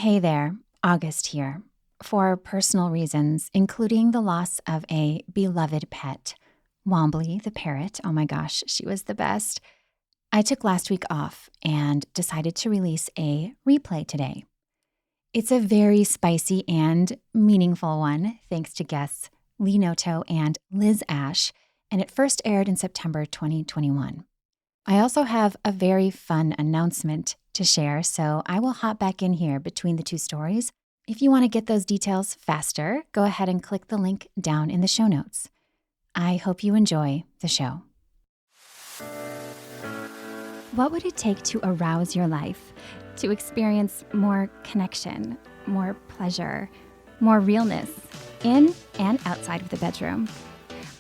Hey there, August here. For personal reasons, including the loss of a beloved pet, Wombly the parrot, oh my gosh, she was the best, I took last week off and decided to release a replay today. It's a very spicy and meaningful one, thanks to guests Lee Noto and Liz Asch, and it first aired in September 2021. I also have a very fun announcement to share, so I will hop back in here between the two stories. If you want to get those details faster, go ahead and click the link down in the show notes. I hope you enjoy the show. What would it take to arouse your life, to experience more connection, more pleasure, more realness, in and outside of the bedroom?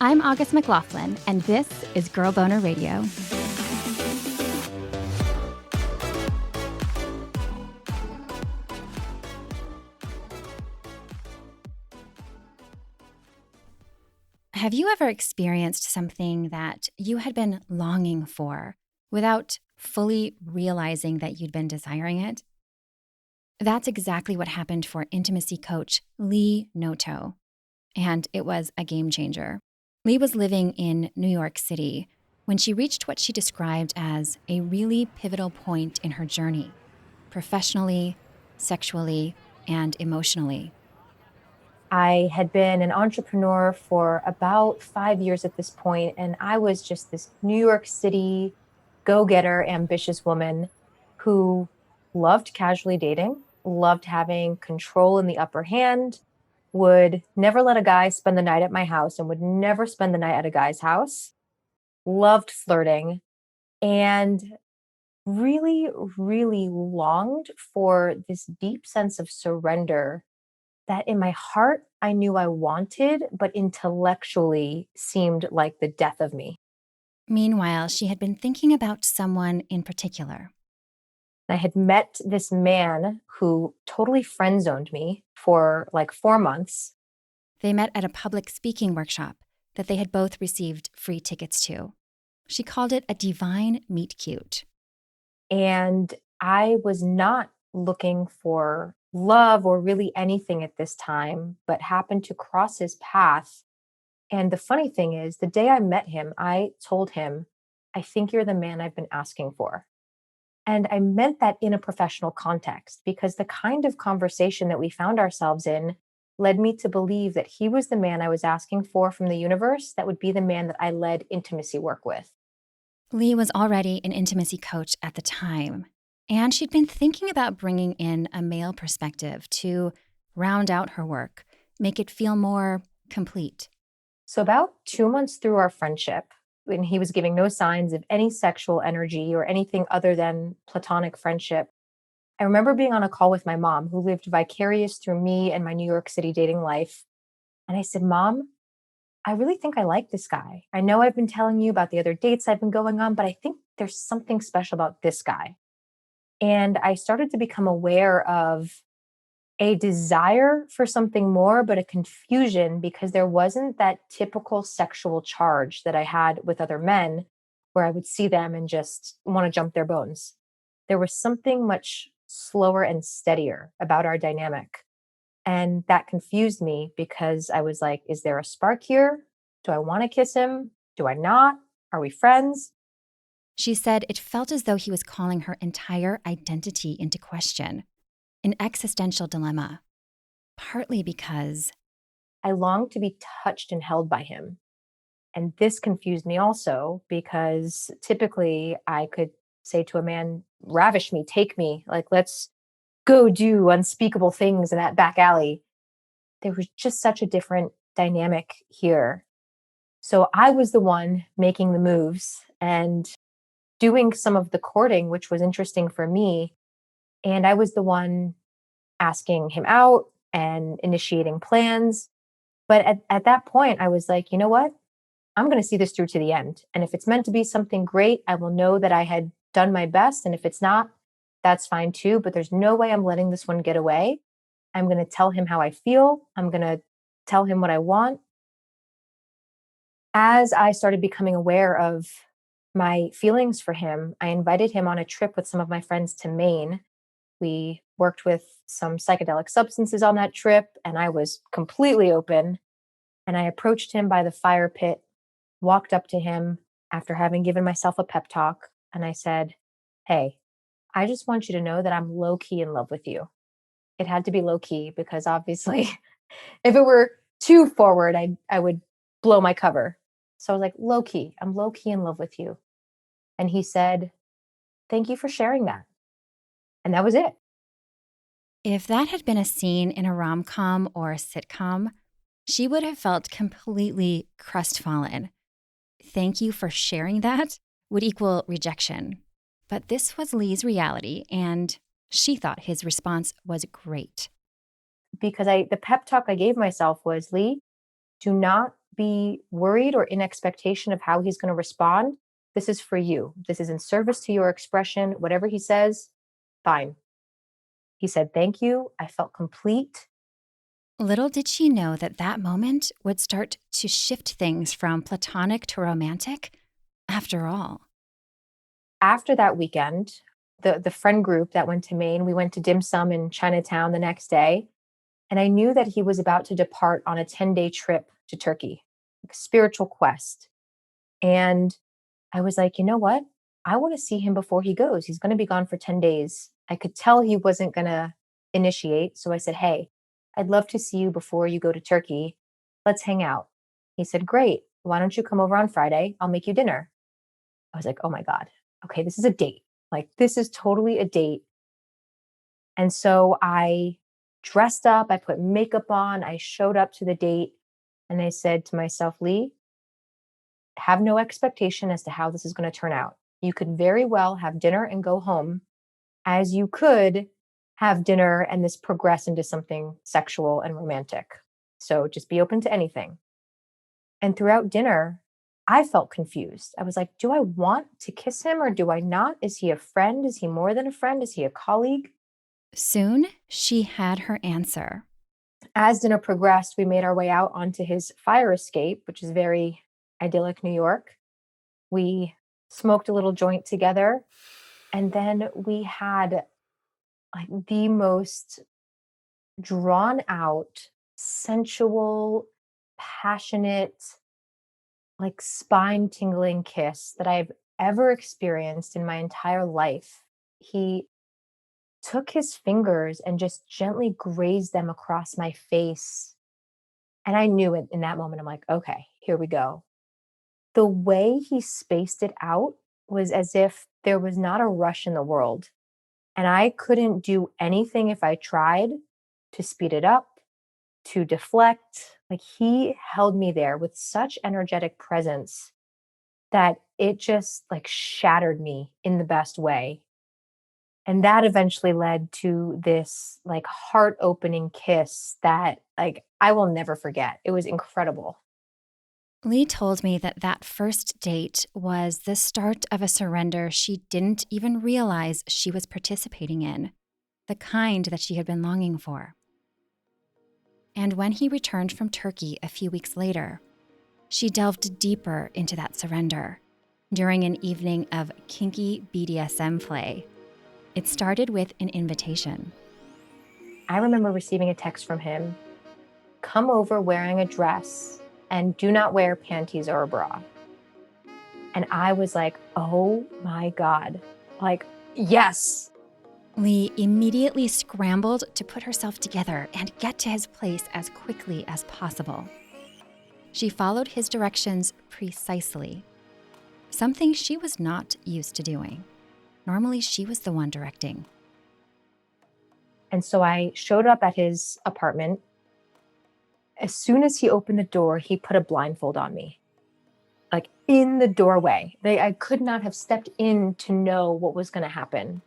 I'm August McLaughlin, and this is Girl Boner Radio. Have you ever experienced something that you had been longing for without fully realizing that you'd been desiring it? That's exactly what happened for intimacy coach Lee Noto, and it was a game changer. Lee was living in New York City when she reached what she described as a really pivotal point in her journey, professionally, sexually, and emotionally. I had been an entrepreneur for about 5 years at this point, and I was just this New York City go-getter, ambitious woman who loved casually dating, loved having control in the upper hand, would never let a guy spend the night at my house and would never spend the night at a guy's house, loved flirting, and really, really longed for this deep sense of surrender that in my heart I knew I wanted, but intellectually seemed like the death of me. Meanwhile, she had been thinking about someone in particular. I had met this man who totally friend zoned me for like 4 months. They met at a public speaking workshop that they had both received free tickets to. She called it a divine meet cute. And I was not looking for love or really anything at this time, but happened to cross his path. And the funny thing is, the day I met him, I told him, I think you're the man I've been asking for. And I meant that in a professional context because the kind of conversation that we found ourselves in led me to believe that he was the man I was asking for from the universe that would be the man that I led intimacy work with. Lee was already an intimacy coach at the time, and she'd been thinking about bringing in a male perspective to round out her work, make it feel more complete. So, about 2 months through our friendship, when he was giving no signs of any sexual energy or anything other than platonic friendship, I remember being on a call with my mom, who lived vicarious through me and my New York City dating life. And I said, Mom, I really think I like this guy. I know I've been telling you about the other dates I've been going on, but I think there's something special about this guy. And I started to become aware of a desire for something more, but a confusion because there wasn't that typical sexual charge that I had with other men where I would see them and just want to jump their bones. There was something much slower and steadier about our dynamic. And that confused me because I was like, is there a spark here? Do I want to kiss him? Do I not? Are we friends? She said it felt as though he was calling her entire identity into question, an existential dilemma, partly because I longed to be touched and held by him. And this confused me also because typically I could say to a man, ravish me, take me, like, let's go do unspeakable things in that back alley. There was just such a different dynamic here. So I was the one making the moves and doing some of the courting, which was interesting for me. And I was the one asking him out and initiating plans. But at that point, I was like, you know what? I'm going to see this through to the end. And if it's meant to be something great, I will know that I had done my best. And if it's not, that's fine too. But there's no way I'm letting this one get away. I'm going to tell him how I feel. I'm going to tell him what I want. As I started becoming aware of my feelings for him, I invited him on a trip with some of my friends to Maine. We worked with some psychedelic substances on that trip, and I was completely open. And I approached him by the fire pit, walked up to him after having given myself a pep talk, and I said, "Hey, I just want you to know that I'm low key in love with you." It had to be low key because obviously, if it were too forward, I would blow my cover. So I was like, low key, I'm low key in love with you. And he said, "Thank you for sharing that." And that was it. If that had been a scene in a rom com or a sitcom, she would have felt completely crestfallen. Thank you for sharing that would equal rejection. But this was Lee's reality, and she thought his response was great. Because the pep talk I gave myself was, Lee, do not be worried or in expectation of how he's going to respond. This is for you. This is in service to your expression. Whatever he says, fine. He said, thank you. I felt complete. Little did she know that that moment would start to shift things from platonic to romantic. After all, After that weekend, the friend group that went to Maine, we went to dim sum in Chinatown the next day. And I knew that he was about to depart on a 10-day trip to Turkey, like a spiritual quest. And I was like, you know what? I want to see him before he goes. He's going to be gone for 10 days. I could tell he wasn't going to initiate. So I said, hey, I'd love to see you before you go to Turkey. Let's hang out. He said, great. Why don't you come over on Friday? I'll make you dinner. I was like, oh my God. Okay, this is a date. Like, this is totally a date. And so I dressed up, I put makeup on, I showed up to the date, and I said to myself, Lee, have no expectation as to how this is going to turn out. You could very well have dinner and go home, as you could have dinner and this progress into something sexual and romantic. So just be open to anything. And throughout dinner, I felt confused. I was like, do I want to kiss him or do I not? Is he a friend? Is he more than a friend? Is he a colleague? soon she had her answer. As dinner progressed, we made our way out onto his fire escape, which is very idyllic New York. We smoked a little joint together, and then we had like the most drawn out, sensual, passionate, like spine tingling kiss that I've ever experienced in my entire life. He took his fingers and just gently grazed them across my face. And I knew it in that moment. I'm like, okay, here we go. The way he spaced it out was as if there was not a rush in the world. And I couldn't do anything if I tried to speed it up, to deflect. Like he held me there with such energetic presence that it just like shattered me in the best way. And that eventually led to this like heart opening kiss that like I will never forget. It was incredible. Lee told me that that first date was the start of a surrender she didn't even realize she was participating in, the kind that she had been longing for. And when he returned from Turkey a few weeks later, she delved deeper into that surrender during an evening of Kinky BDSM play. It started with an invitation. I remember receiving a text from him, come over wearing a dress and do not wear panties or a bra. And I was like, oh my God, like, yes. Lee immediately scrambled to put herself together and get to his place as quickly as possible. She followed his directions precisely, something she was not used to doing. Normally, she was the one directing. And so I showed up at his apartment. As soon as he opened the door, he put a blindfold on me, like in the doorway. I could not have stepped in to know what was going to happen.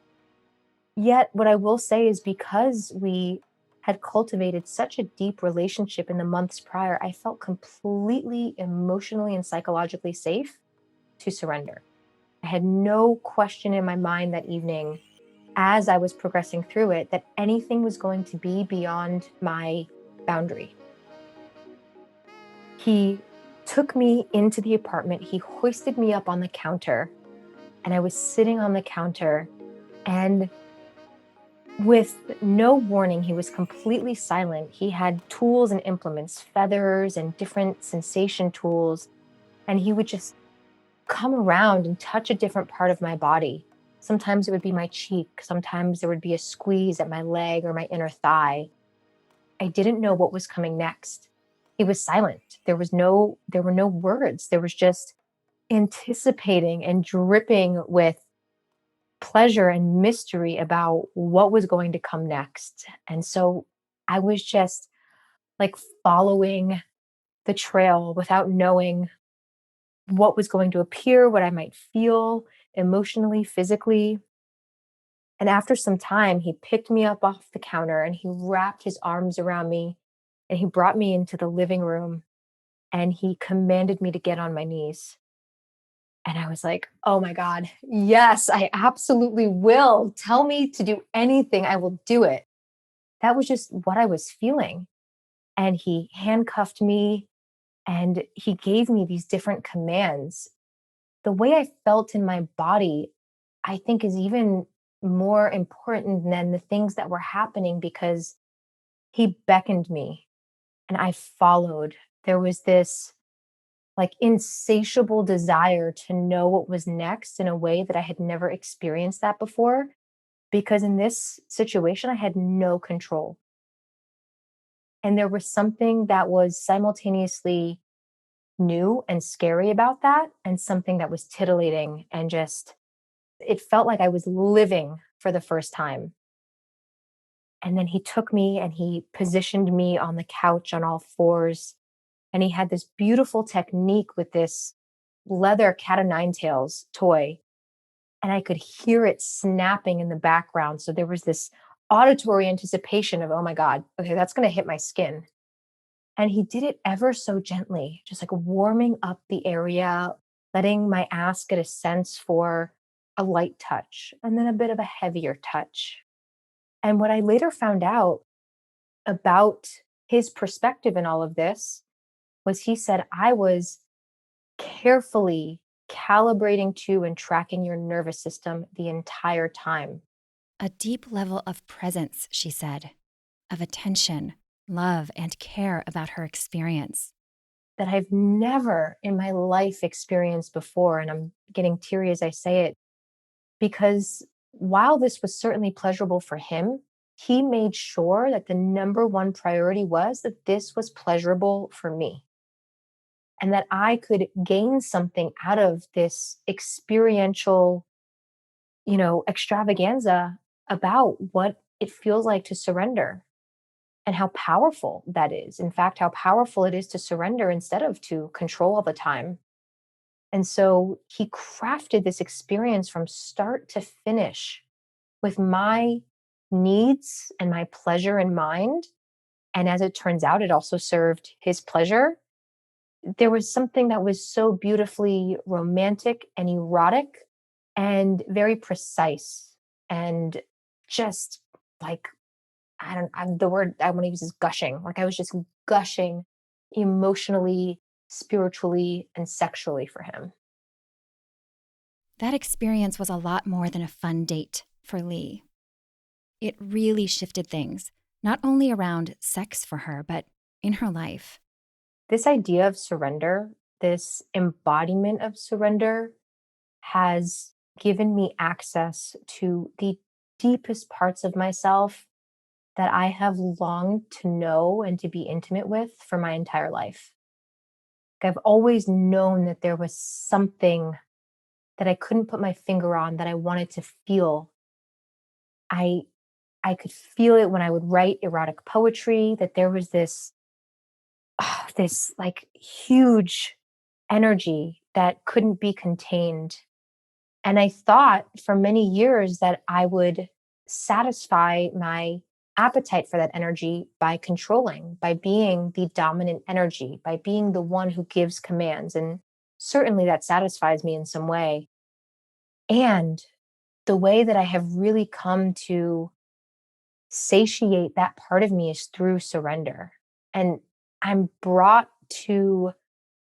Yet, what I will say is because we had cultivated such a deep relationship in the months prior, I felt completely emotionally and psychologically safe to surrender. I had no question in my mind that evening as I was progressing through it that anything was going to be beyond my boundary. He took me into the apartment. He hoisted me up on the counter, and I was sitting on the counter, and With no warning, he was completely silent. He had tools and implements, feathers and different sensation tools, and he would just come around and touch a different part of my body. Sometimes it would be my cheek, sometimes there would be a squeeze at my leg or my inner thigh. I didn't know what was coming next. He was silent. There were no words. There was just anticipating and dripping with pleasure and mystery about what was going to come next. And so I was just like following the trail without knowing what was going to appear, what I might feel emotionally, physically. And after some time, he picked me up off the counter and he wrapped his arms around me and he brought me into the living room and he commanded me to get on my knees. And I was like, oh my God, yes, I absolutely will. Tell me to do anything, I will do it. That was just what I was feeling. And he handcuffed me and he gave me these different commands. The way I felt in my body, I think, is even more important than the things that were happening because he beckoned me and I followed. There was this like insatiable desire to know what was next in a way that I had never experienced that before. Because in this situation, I had no control. And there was something that was simultaneously new and scary about that, and something that was titillating and just, it felt like I was living for the first time. And then he took me and he positioned me on the couch on all fours. And he had this beautiful technique with this leather cat o' nine tails toy. And I could hear it snapping in the background. So there was this auditory anticipation of, oh my God, okay, that's going to hit my skin. And he did it ever so gently, just like warming up the area, letting my ass get a sense for a light touch and then a bit of a heavier touch. And what I later found out about his perspective in all of this was he said I was carefully calibrating to and tracking your nervous system the entire time. A deep level of presence, she said, of attention, love, and care about her experience. That I've never in my life experienced before. And I'm getting teary as I say it, because while this was certainly pleasurable for him, he made sure that the number one priority was that this was pleasurable for me and that I could gain something out of this experiential, extravaganza about what it feels like to surrender and how powerful that is. In fact, how powerful it is to surrender instead of to control all the time. And so he crafted this experience from start to finish with my needs and my pleasure in mind. And as it turns out, it also served his pleasure. There was something that was so beautifully romantic and erotic and very precise and just like, the word I want to use is gushing. Like I was just gushing emotionally, spiritually, and sexually for him. That experience was a lot more than a fun date for Lee. It really shifted things, not only around sex for her, but in her life. This idea of surrender, this embodiment of surrender, has given me access to the deepest parts of myself that I have longed to know and to be intimate with for my entire life. I've always known that there was something that I couldn't put my finger on that I wanted to feel. I I could feel it when I would write erotic poetry, that there was this like huge energy that couldn't be contained. And I thought for many years that I would satisfy my appetite for that energy by controlling, by being the dominant energy, by being the one who gives commands. And certainly that satisfies me in some way. And the way that I have really come to satiate that part of me is through surrender. And I'm brought to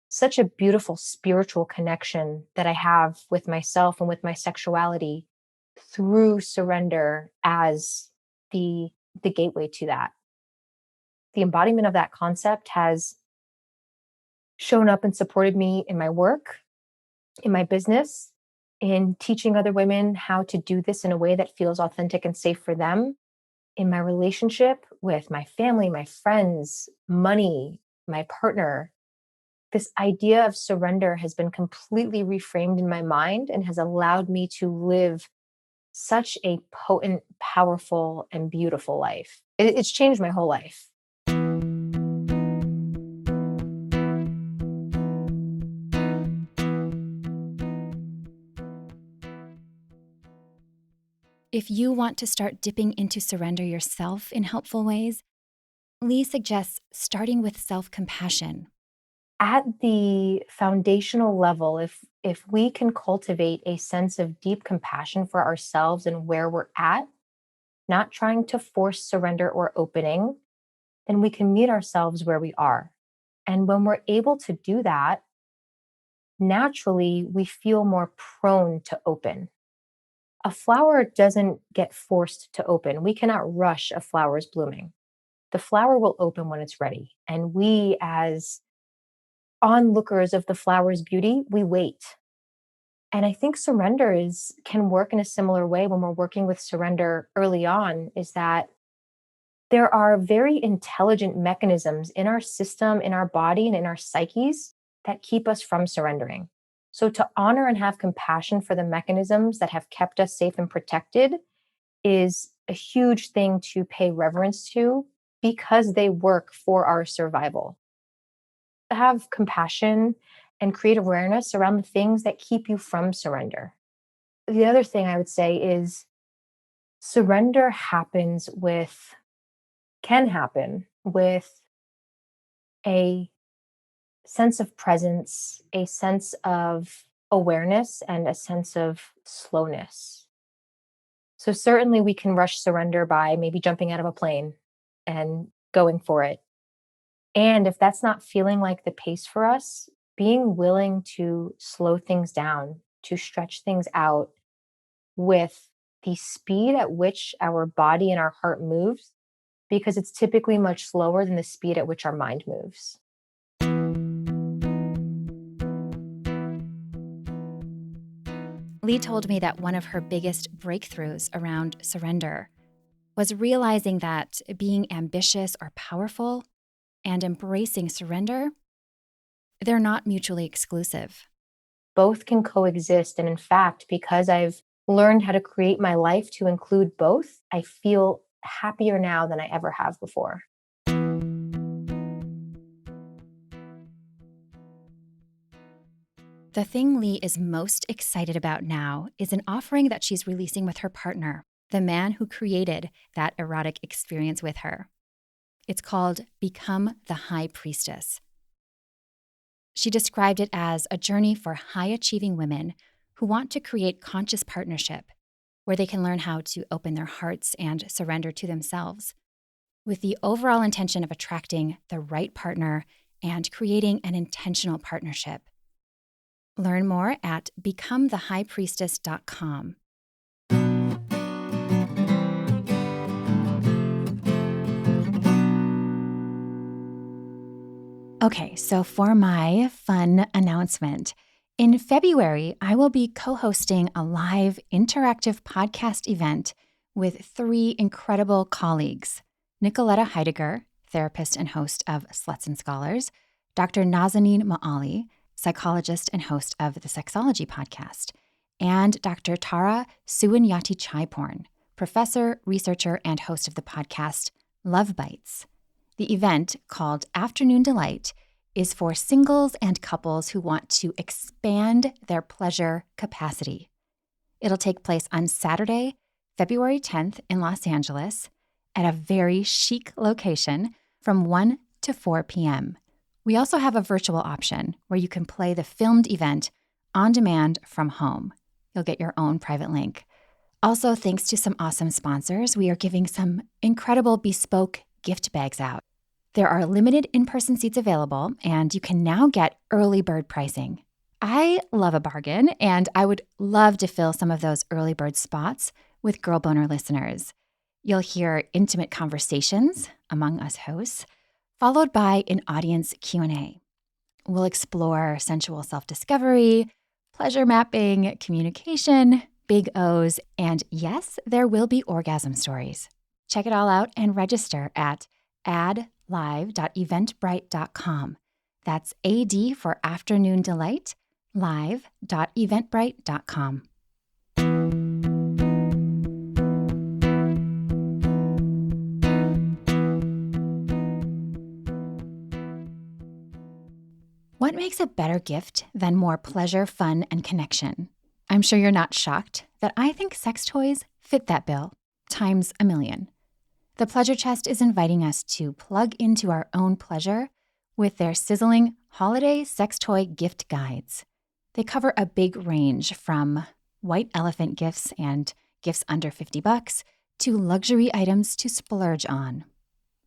such a beautiful spiritual connection that I have with myself and with my sexuality through surrender as the gateway to that. The embodiment of that concept has shown up and supported me in my work, in my business, in teaching other women how to do this in a way that feels authentic and safe for them, in my relationship with my family, my friends, money, my partner. This idea of surrender has been completely reframed in my mind and has allowed me to live such a potent, powerful, and beautiful life. It's changed my whole life. If you want to start dipping into surrender yourself in helpful ways, Lee suggests starting with self-compassion. At the foundational level, if we can cultivate a sense of deep compassion for ourselves and where we're at, not trying to force surrender or opening, then we can meet ourselves where we are. And when we're able to do that, naturally we feel more prone to open. A flower doesn't get forced to open. We cannot rush a flower's blooming. The flower will open when it's ready. And we, as onlookers of the flower's beauty, we wait. And I think surrender can work in a similar way when we're working with surrender early on, is that there are very intelligent mechanisms in our system, in our body, and in our psyches that keep us from surrendering. So to honor and have compassion for the mechanisms that have kept us safe and protected is a huge thing to pay reverence to because they work for our survival. Have compassion and create awareness around the things that keep you from surrender. The other thing I would say is surrender can happen with a sense of presence, a sense of awareness, and a sense of slowness. So, certainly, we can rush surrender by maybe jumping out of a plane and going for it. And if that's not feeling like the pace for us, being willing to slow things down, to stretch things out with the speed at which our body and our heart moves, because it's typically much slower than the speed at which our mind moves. Lee told me that one of her biggest breakthroughs around surrender was realizing that being ambitious or powerful and embracing surrender, they're not mutually exclusive. Both can coexist. And in fact, because I've learned how to create my life to include both, I feel happier now than I ever have before. The thing Lee is most excited about now is an offering that she's releasing with her partner, the man who created that erotic experience with her. It's called Become the High Priestess. She described it as a journey for high-achieving women who want to create conscious partnership where they can learn how to open their hearts and surrender to themselves, with the overall intention of attracting the right partner and creating an intentional partnership. Learn more at becomethehighpriestess.com. Okay, so for my fun announcement, in February, I will be co-hosting a live interactive podcast event with 3 incredible colleagues: Nicoletta Heidegger, therapist and host of Sluts and Scholars, Dr. Nazanin Ma'ali, psychologist and host of the Sexology podcast, and Dr. Tara Suwanyati Chaiporn, professor, researcher, and host of the podcast Love Bites. The event, called Afternoon Delight, is for singles and couples who want to expand their pleasure capacity. It'll take place on Saturday, February 10th in Los Angeles at a very chic location from 1 to 4 p.m. We also have a virtual option where you can play the filmed event on demand from home. You'll get your own private link. Also, thanks to some awesome sponsors, we are giving some incredible bespoke gift bags out. There are limited in-person seats available, and you can now get early bird pricing. I love a bargain, and I would love to fill some of those early bird spots with Girl Boner listeners. You'll hear intimate conversations among us hosts, followed by an audience Q&A. We'll explore sensual self-discovery, pleasure mapping, communication, big O's, and yes, there will be orgasm stories. Check it all out and register at adlive.eventbrite.com. That's AD for Afternoon Delight, live.eventbrite.com. What makes a better gift than more pleasure, fun, and connection? I'm sure you're not shocked that I think sex toys fit that bill, times a million. The Pleasure Chest is inviting us to plug into our own pleasure with their sizzling holiday sex toy gift guides. They cover a big range from white elephant gifts and gifts under $50 to luxury items to splurge on.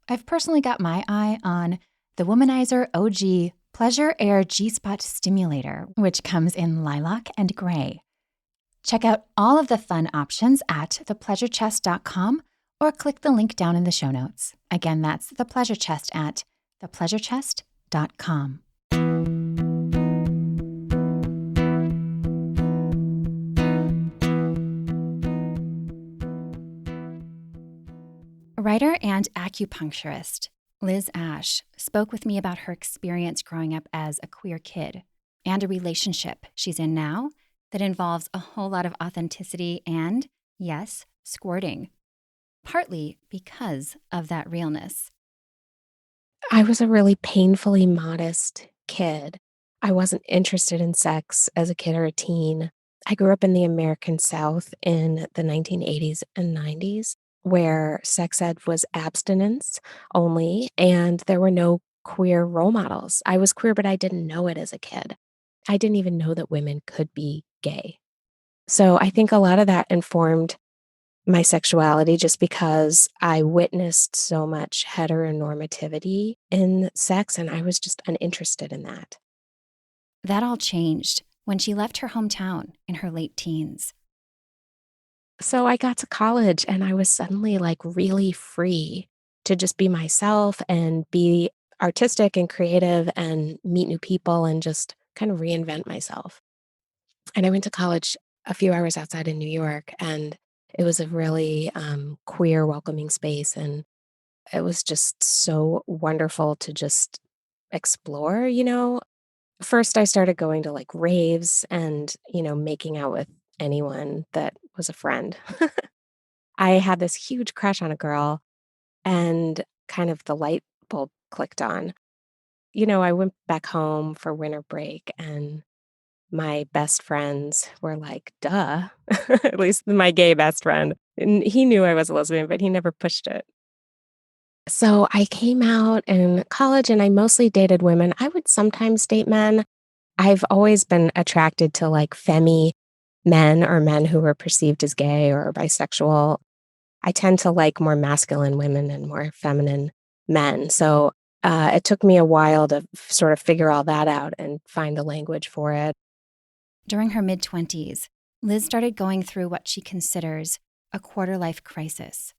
I've personally got my eye on the Womanizer OG Pleasure Air G-Spot Stimulator, which comes in lilac and gray. Check out all of the fun options at thepleasurechest.com or click the link down in the show notes. Again, that's the Pleasure Chest at thepleasurechest.com. Writer and acupuncturist Liz Asch spoke with me about her experience growing up as a queer kid and a relationship she's in now that involves a whole lot of authenticity and, yes, squirting, partly because of that realness. I was a really painfully modest kid. I wasn't interested in sex as a kid or a teen. I grew up in the American South in the 1980s and 90s, where sex ed was abstinence only, and there were no queer role models. I was queer, but I didn't know it as a kid. I didn't even know that women could be gay. So I think a lot of that informed my sexuality just because I witnessed so much heteronormativity in sex, and I was just uninterested in that. That all changed when she left her hometown in her late teens. So I got to college and I was suddenly like really free to just be myself and be artistic and creative and meet new people and just kind of reinvent myself. And I went to college a few hours outside of New York, and it was a really queer, welcoming space. And it was just so wonderful to just explore. First, I started going to like raves and, making out with anyone that was a friend. I had this huge crush on a girl, and kind of the light bulb clicked on. I went back home for winter break, and my best friends were like, duh, at least my gay best friend. And he knew I was a lesbian, but he never pushed it. So I came out in college and I mostly dated women. I would sometimes date men. I've always been attracted to like femme men or men who were perceived as gay or bisexual. I tend to like more masculine women and more feminine men. So it took me a while to sort of figure all that out and find the language for it. During her mid-20s, Liz started going through what she considers a quarter-life crisis.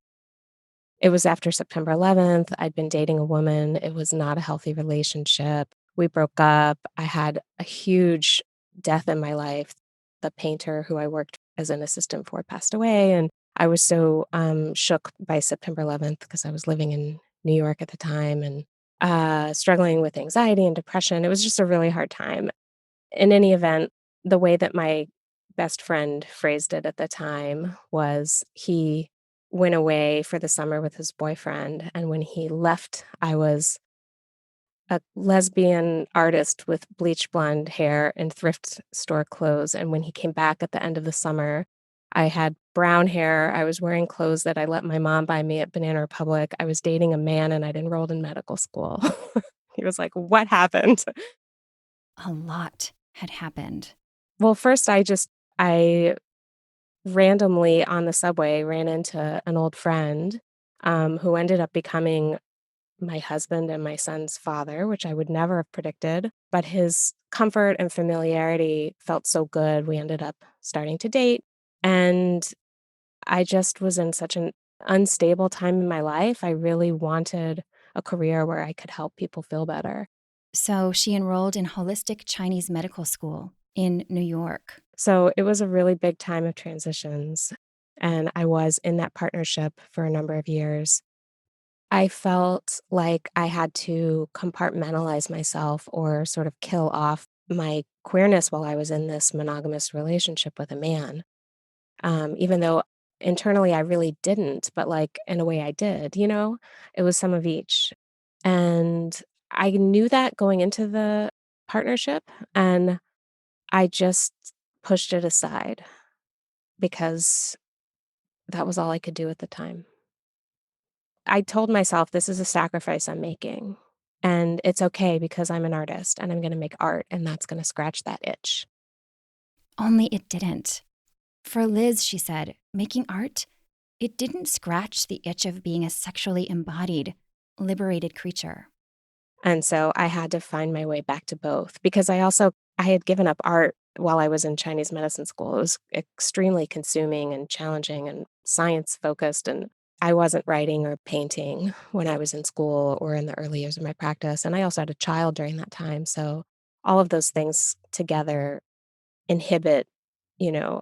It was after September 11th. I'd been dating a woman. It was not a healthy relationship. We broke up. I had a huge death in my life. The painter who I worked as an assistant for passed away. And I was so shook by September 11th because I was living in New York at the time and struggling with anxiety and depression. It was just a really hard time. In any event, the way that my best friend phrased it at the time was he went away for the summer with his boyfriend. And when he left, I was a lesbian artist with bleach blonde hair and thrift store clothes. And when he came back at the end of the summer, I had brown hair. I was wearing clothes that I let my mom buy me at Banana Republic. I was dating a man and I'd enrolled in medical school. He was like, "What happened?" A lot had happened. Well, first I randomly on the subway ran into an old friend who ended up becoming my husband and my son's father, which I would never have predicted. But his comfort and familiarity felt so good. We ended up starting to date. And I just was in such an unstable time in my life, I really wanted a career where I could help people feel better. So she enrolled in holistic Chinese medical school in New York. So it was a really big time of transitions, and I was in that partnership for a number of years. I felt like I had to compartmentalize myself or sort of kill off my queerness while I was in this monogamous relationship with a man. Even though internally I really didn't, but like in a way I did, you know? It was some of each. And I knew that going into the partnership, and I just pushed it aside because that was all I could do at the time. I told myself, this is a sacrifice I'm making. And it's okay because I'm an artist and I'm going to make art, and that's going to scratch that itch. Only it didn't. For Liz, she said, making art, it didn't scratch the itch of being a sexually embodied, liberated creature. And so I had to find my way back to both because I had given up art while I was in Chinese medicine school. It was extremely consuming and challenging and science focused, and I wasn't writing or painting when I was in school or in the early years of my practice. And I also had a child during that time. So all of those things together inhibit,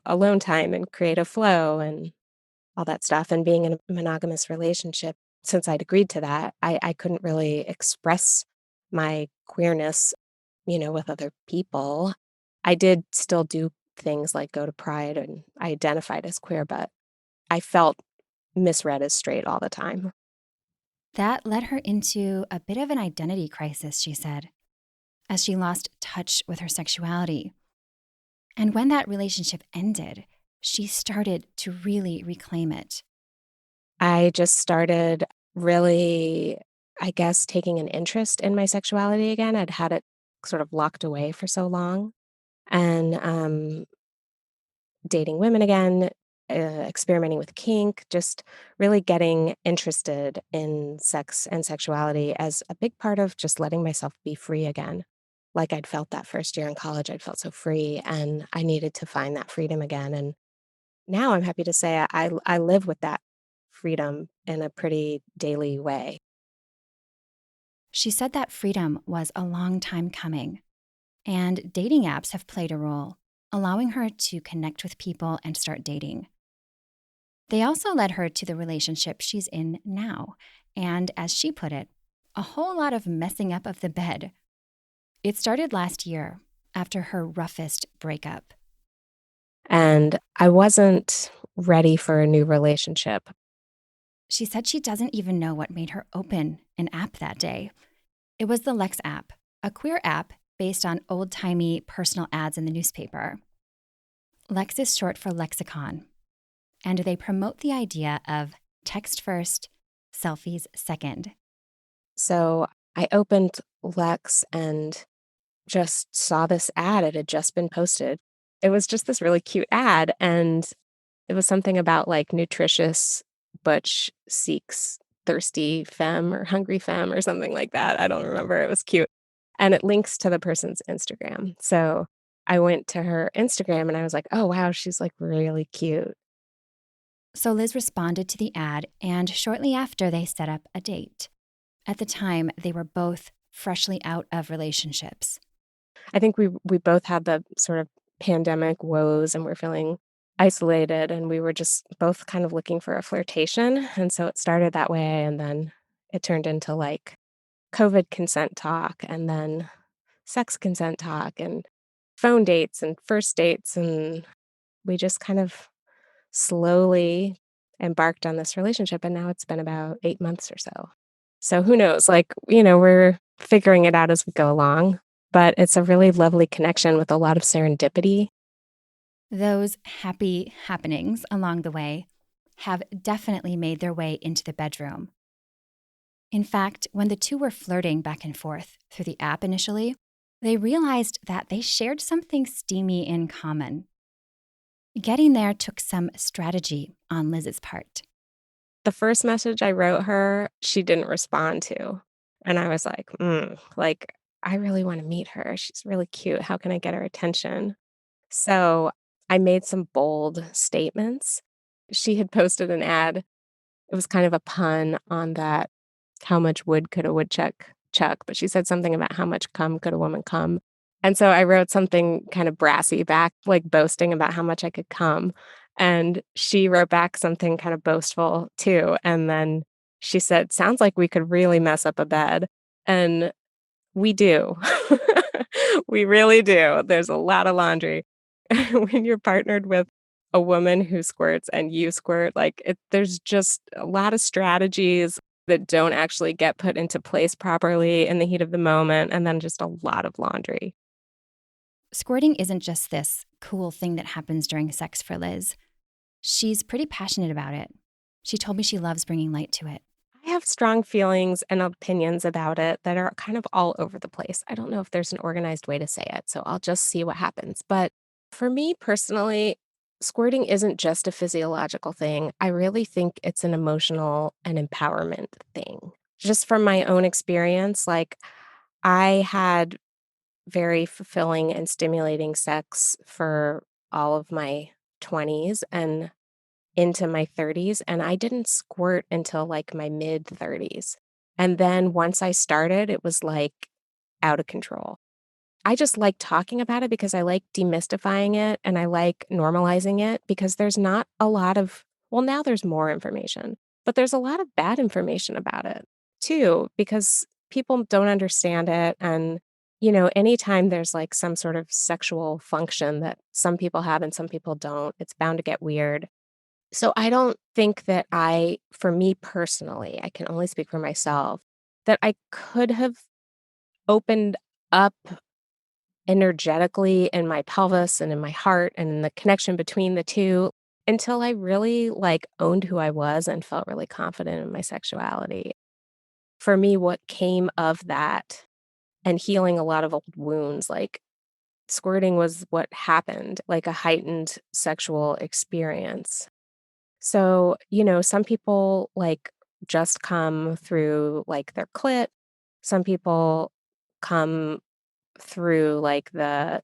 alone time and creative flow and all that stuff. And being in a monogamous relationship, since I'd agreed to that, I couldn't really express my queerness, with other people. I did still do things like go to Pride, and I identified as queer, but I felt misread as straight all the time. That led her into a bit of an identity crisis, she said, as she lost touch with her sexuality. And when that relationship ended, she started to really reclaim it. I just started really, I guess, taking an interest in my sexuality again. I'd had it sort of locked away for so long. And dating women again, experimenting with kink, just really getting interested in sex and sexuality as a big part of just letting myself be free again. Like I'd felt that first year in college, I'd felt so free, and I needed to find that freedom again. And now I'm happy to say I live with that freedom in a pretty daily way. She said that freedom was a long time coming, and dating apps have played a role, allowing her to connect with people and start dating. They also led her to the relationship she's in now, and as she put it, a whole lot of messing up of the bed. It started last year after her roughest breakup. And I wasn't ready for a new relationship. She said she doesn't even know what made her open an app that day. It was the Lex app, a queer app based on old-timey personal ads in the newspaper. Lex is short for lexicon, and they promote the idea of text first, selfies second. So I opened Lex and just saw this ad. It had just been posted. It was just this really cute ad, and it was something about, like, nutritious butch seeks thirsty femme or hungry femme or something like that. I don't remember. It was cute. And it links to the person's Instagram. So I went to her Instagram and I was like, "Oh, wow, she's, like, really cute." So Liz responded to the ad, and shortly after, they set up a date. At the time, they were both freshly out of relationships. I think we both had the sort of pandemic woes, and we're feeling isolated, and we were just both kind of looking for a flirtation, and so it started that way, and then it turned into, like, COVID consent talk, and then sex consent talk, and phone dates, and first dates, and we just kind of slowly embarked on this relationship, and now it's been about 8 months or so. So who knows? Like, we're figuring it out as we go along, but it's a really lovely connection with a lot of serendipity. Those happy happenings along the way have definitely made their way into the bedroom. In fact, when the two were flirting back and forth through the app initially, they realized that they shared something steamy in common. Getting there took some strategy on Liz's part. The first message I wrote her, she didn't respond to, and I was like, like, I really wanna meet her. She's really cute. How can I get her attention? So, I made some bold statements. She had posted an ad It was kind of a pun on that, how much wood could a woodchuck chuck? But she said something about how much cum could a woman come. And so I wrote something kind of brassy back, like boasting about how much I could come. And she wrote back something kind of boastful too. And then she said, sounds like we could really mess up a bed. And we do. We really do. There's a lot of laundry. When you're partnered with a woman who squirts and you squirt, there's just a lot of strategies that don't actually get put into place properly in the heat of the moment, and then just a lot of laundry. Squirting isn't just this cool thing that happens during sex for Liz. She's pretty passionate about it. She told me she loves bringing light to it. I have strong feelings and opinions about it that are kind of all over the place. I don't know if there's an organized way to say it, so I'll just see what happens. But for me personally, squirting isn't just a physiological thing. I really think it's an emotional and empowerment thing. Just from my own experience, I had very fulfilling and stimulating sex for all of my 20s and into my 30s, and I didn't squirt until like my mid 30s. And then once I started, it was like out of control. I just like talking about it because I like demystifying it and I like normalizing it because there's not a lot of, well, now there's more information, but there's a lot of bad information about it too, because people don't understand it. And, anytime there's like some sort of sexual function that some people have and some people don't, it's bound to get weird. So I don't think that for me personally, I can only speak for myself, that I could have opened up energetically in my pelvis and in my heart and in the connection between the two until I really owned who I was and felt really confident in my sexuality. For me, what came of that and healing a lot of old wounds, like squirting was what happened, like a heightened sexual experience. So, some people just come through their clit. Some people come through the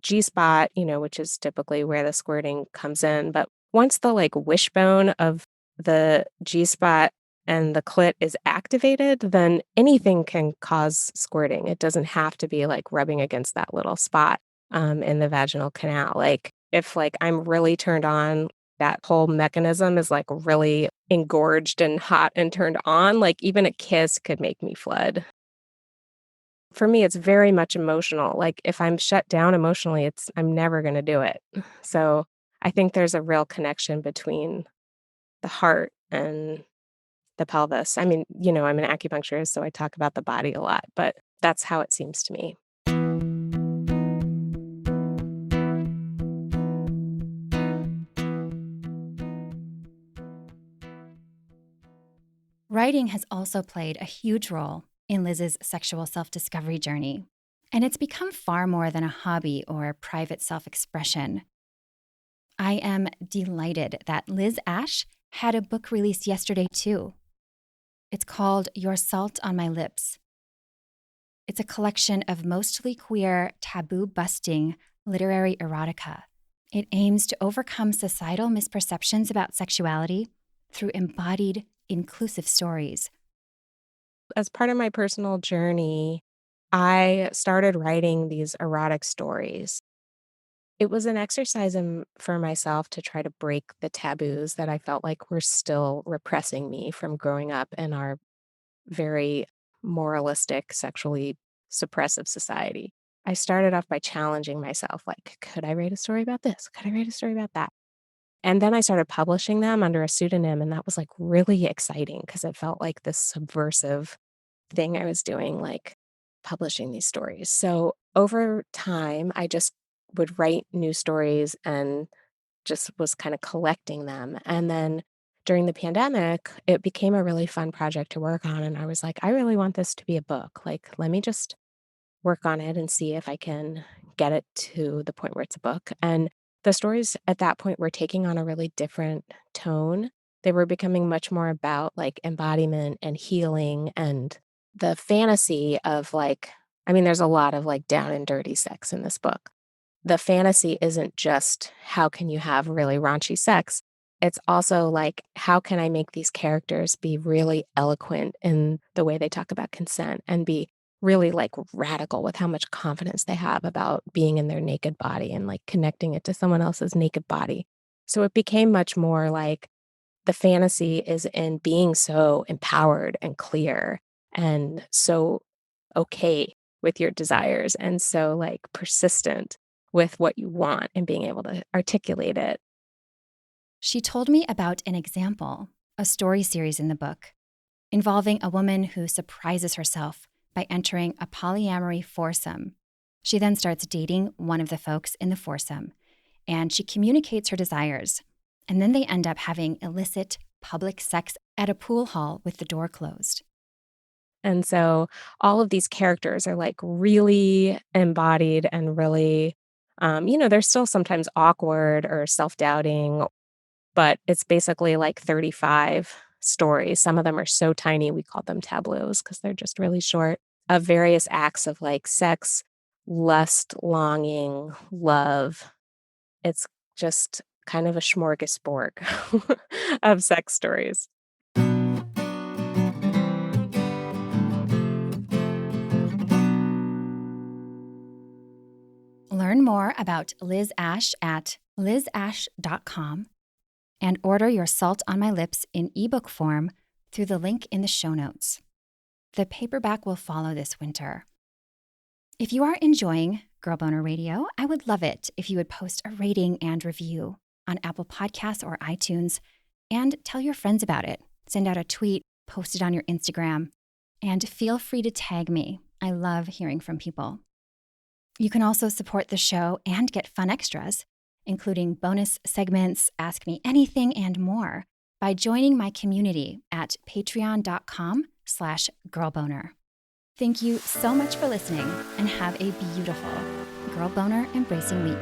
G spot, which is typically where the squirting comes in. But once the wishbone of the G spot and the clit is activated, then anything can cause squirting. It doesn't have to be rubbing against that little spot in the vaginal canal. If I'm really turned on, that whole mechanism is really engorged and hot and turned on, even a kiss could make me flood. For me, it's very much emotional. If I'm shut down emotionally, I'm never going to do it. So I think there's a real connection between the heart and the pelvis. I mean, I'm an acupuncturist, so I talk about the body a lot, but that's how it seems to me. Writing has also played a huge role in Liz's sexual self-discovery journey, and it's become far more than a hobby or private self-expression. I am delighted that Liz Asch had a book released yesterday too. It's called Your Salt on My Lips. It's a collection of mostly queer, taboo-busting literary erotica. It aims to overcome societal misperceptions about sexuality through embodied, inclusive stories. As part of my personal journey, I started writing these erotic stories. It was an exercise for myself to try to break the taboos that I felt like were still repressing me from growing up in our very moralistic, sexually suppressive society. I started off by challenging myself, could I write a story about this? Could I write a story about that? And then I started publishing them under a pseudonym, and that was really exciting because it felt like this subversive thing I was doing, publishing these stories. So over time, I just would write new stories and just was kind of collecting them. And then during the pandemic, it became a really fun project to work on. And I was like, I really want this to be a book. Let me just work on it and see if I can get it to the point where it's a book. And the stories at that point were taking on a really different tone. They were becoming much more about embodiment and healing and the fantasy of there's a lot of down and dirty sex in this book. The fantasy isn't just how can you have really raunchy sex. it's also like, how can I make these characters be really eloquent in the way they talk about consent and be really like radical with how much confidence they have about being in their naked body and like connecting it to someone else's naked body. So it became much more like the fantasy is in being so empowered and clear and so okay with your desires and so like persistent with what you want and being able to articulate it. She told me about an example, a story series in the book, involving a woman who surprises herself by entering a polyamory foursome. She then starts dating one of the folks in the foursome, and she communicates her desires. And then they end up having illicit public sex at a pool hall with the door closed. And so all of these characters are like really embodied and really, they're still sometimes awkward or self doubting, but it's basically like 35 stories. Some of them are so tiny, we call them tableaus because they're just really short, of various acts of like sex, lust, longing, love. It's just kind of a smorgasbord of sex stories. Learn more about Liz Asch at lizasch.com and order your Salt on My Lips in ebook form through the link in the show notes. The paperback will follow this winter. If you are enjoying Girl Boner Radio, I would love it if you would post a rating and review on Apple Podcasts or iTunes and tell your friends about it. Send out a tweet, post it on your Instagram, and feel free to tag me. I love hearing from people. You can also support the show and get fun extras, including bonus segments, Ask Me Anything, and more by joining my community at patreon.com/girlboner. Thank you so much for listening and have a beautiful Girl Boner Embracing Week.